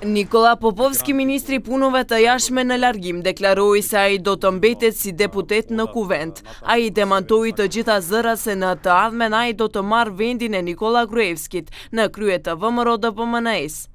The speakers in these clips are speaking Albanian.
Nikola Popovski, ministri i punëve të jashtme në largim, deklaroi se ai do të mbetet si deputet në kuvent. Ai demantoi të gjitha zërat se në të ardhmen ai do të marrë vendin e Nikola Gruevskit në krye të VMRO-DPMNE-s.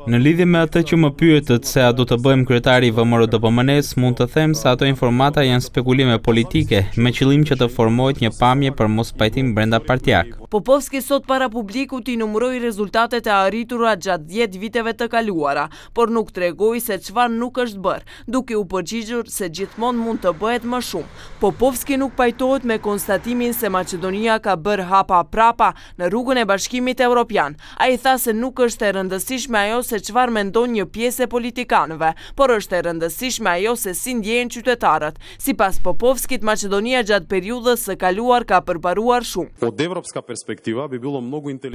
Në lidhje me atë që më pyetët se a do të bëjmë kryetari i VMRO-DPMNE-s, mund të them se ato informata janë spekulime politike me qëllim që të formohet një pamje për mos pajtim brenda partijak. Popovski sot para publikut i numëroi rezultatet e arritura gjatë 10 viteve të kaluara, por nuk tregoi se çfarë nuk është bërë, duke u përgjigjur se gjithmonë mund të bëhet më shumë. Popovski nuk pajtohet me konstatimin se Maqedonia ka bërë hapa prapa në rrugën e Bashkimit Evropian. Ai tha se nuk është e rëndësishme ajo se çfarë mendon një pjesë e politikanëve, por është e rëndësishme ajo se si ndjehen qytetarët. Sipas Popovskit, Maqedonia gjatë periudhës së kaluar ka përparuar shumë.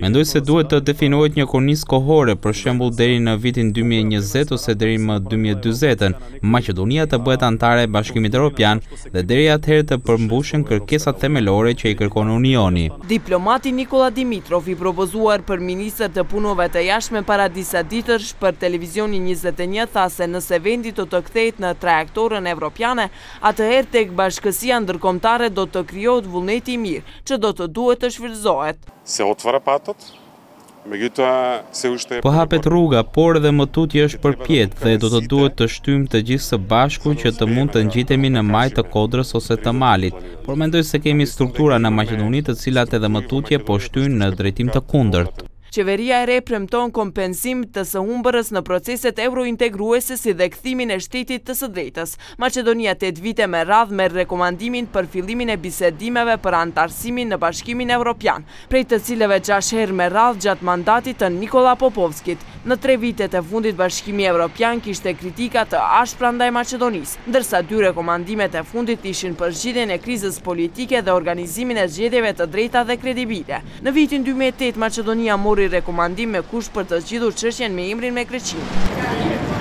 Mendoj se duhet të definohet një kornizë kohore, për shembull deri në vitin 2020 ose deri më 2040, Maqedonia të bëhet anëtare e Bashkimit Evropian dhe deri atëherë të përmbushen kërkesat themelore që i kërkon Unioni. Diplomati Nikola Dimitrov, i propozuar për ministër të punëve të jashtme para disa ditësh për televizionin 21, tha se nëse vendi do të kthehet në trajektorën evropiane, atëherë tek bashkësia ndërkombëtare do të krijohet vullneti i mirë, që do të duhet të shfrytëzohet. Po hapet rruga, por edhe më tutje është përpjet dhe do të duhet të shtyjmë të gjithë së bashku që të mund të ngjitemi në majë të Kodrës ose të Malit, por mendoj se kemi struktura në Maqedoni të cilat edhe më tutje po shtyjnë në drejtim të kundërt. Qeveria e re premton kompenzim të së humbërës në proceset eurointegruese si dhe kthimin e shtetit të së drejtës. Maqedonia 8 vite me radhë merr rekomandimin për fillimin e bisedimeve për anëtarësimin në Bashkimin Evropian, prej të cilave 6 herë me radhë gjatë mandatit të Nikola Popovskit. Në 3 vitet e fundit Bashkimi Evropian kishte kritika të ashpra ndaj Maqedonisë, ndërsa 2 rekomandimet e fundit ishin për zgjidhjen e krizës politike dhe organizimin e zgjedhjeve të drejta dhe kredibile. Në vitin 2008 Maqedonia mori rekomandim me kusht për të zgjidhur çështjen me emrin me Greqinë.